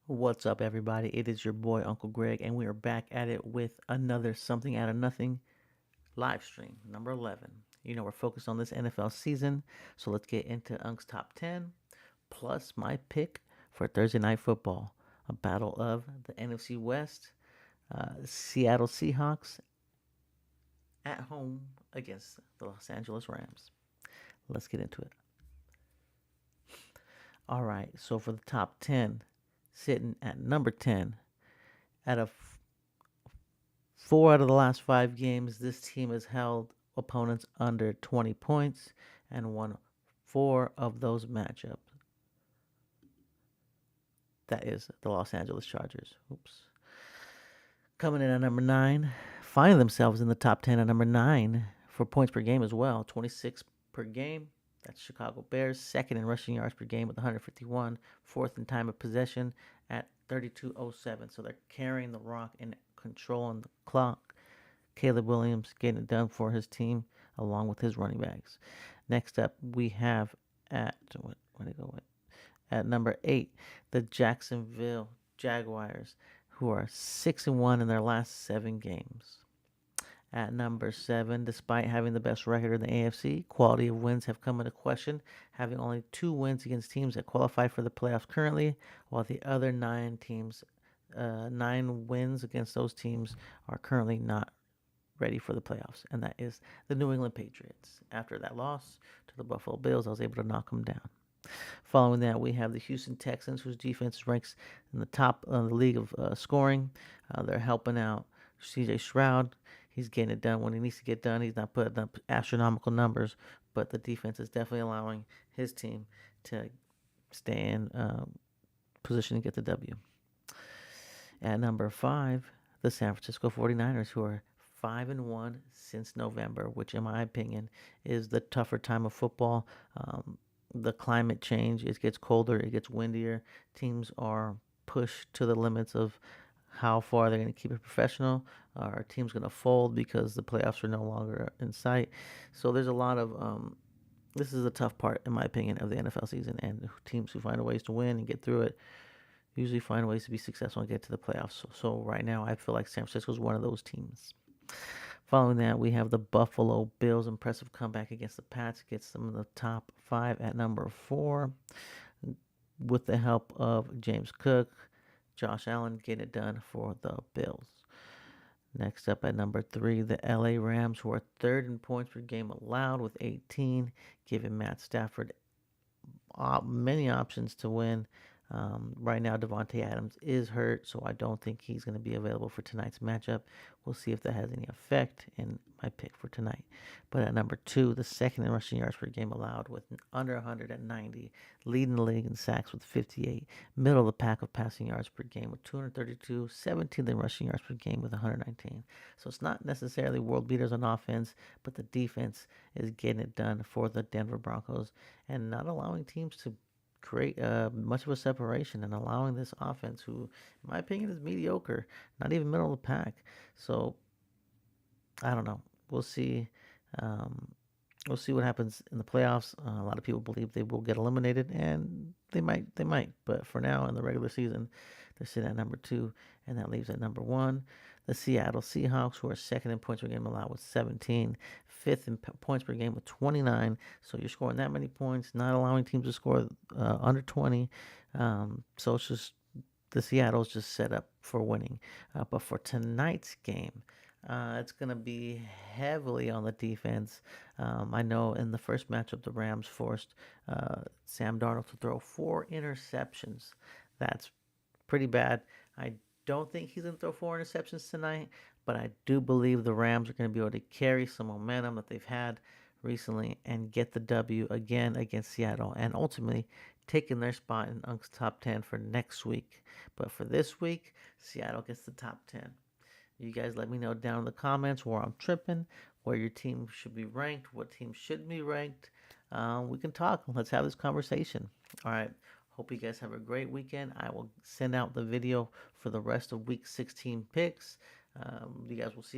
What's up, everybody? It is your boy, Uncle Greg, and we are back at it with another Something Out of Nothing live stream, number 11. We're focused on this NFL season, so let's get into Unc's top 10, plus my pick for Thursday Night Football, a battle of the NFC West, Seattle Seahawks at home against the Los Angeles Rams. Let's get into it. All right, so for the top 10, sitting at number 10, out of 4 out of the last 5 games, this team has held opponents under 20 points and won 4 of those matchups. That is the Los Angeles Chargers. Oops. Coming in at number 9, finding themselves in the top 10 at number 9 for points per game as well, 26 per game. That's Chicago Bears, second in rushing yards per game with 151, fourth in time of possession at 32:07. So they're carrying the rock and controlling the clock. Caleb Williams getting it done for his team along with his running backs. Next up, we have where to go with? At number 8, the Jacksonville Jaguars, who are 6-1 in their last 7 games. At number 7, despite having the best record in the AFC, quality of wins have come into question, having only 2 wins against teams that qualify for the playoffs currently, while the other 9 wins against those teams are currently not ready for the playoffs, and that is the New England Patriots. After that loss to the Buffalo Bills, I was able to knock them down. Following that, we have the Houston Texans, whose defense ranks in the top of the league of scoring. They're helping out C.J. Stroud. He's getting it done when he needs to get done. He's not putting up astronomical numbers, but the defense is definitely allowing his team to stay in position to get the W. At number 5, the San Francisco 49ers, who are 5-1 since November, which, in my opinion, is the tougher time of football. The climate change, it gets colder, it gets windier. Teams are pushed to the limits of how far they're going to keep it professional. Our team's going to fold because the playoffs are no longer in sight. So there's a lot of this is a tough part, in my opinion, of the NFL season, and teams who find ways to win and get through it usually find ways to be successful and get to the playoffs. So right now, I feel like San Francisco is one of those teams. Following that, we have the Buffalo Bills' impressive comeback against the Pats, gets them in the top 5 at number 4, with the help of James Cook, Josh Allen getting it done for the Bills. Next up at number 3, the LA Rams, who are third in points per game allowed with 18, giving Matt Stafford many options to win. Right now, Devontae Adams is hurt, so I don't think he's going to be available for tonight's matchup. We'll see if that has any effect in my pick for tonight. But at number 2, the second in rushing yards per game allowed with under 190, leading the league in sacks with 58, middle of the pack of passing yards per game with 232, 17th in rushing yards per game with 119. So it's not necessarily world beaters on offense, but the defense is getting it done for the Denver Broncos and not allowing teams to create much of a separation and allowing this offense, who, in my opinion, is mediocre, not even middle of the pack. So I don't know. We'll see. Um, we'll see what happens in the playoffs. A lot of people believe they will get eliminated, and they might. They might. But for now, in the regular season, they're sitting at number 2, and that leaves at number 1 the Seattle Seahawks, who are second in points per game allowed with 17, fifth in points per game with 29. So you're scoring that many points, not allowing teams to score under 20. So it's just the Seattle's just set up for winning. But for tonight's game, it's going to be heavily on the defense. I know in the first matchup, the Rams forced Sam Darnold to throw 4 interceptions. That's pretty bad. I don't think he's going to throw 4 interceptions tonight, but I do believe the Rams are going to be able to carry some momentum that they've had recently and get the W again against Seattle, and ultimately taking their spot in Unc's top 10 for next week. But for this week, Seattle gets the top 10. You guys let me know down in the comments where I'm tripping, where your team should be ranked, what team should be ranked. We can talk. Let's have this conversation. All right. Hope you guys have a great weekend. I will send out the video for the rest of week 16 picks. You guys will see.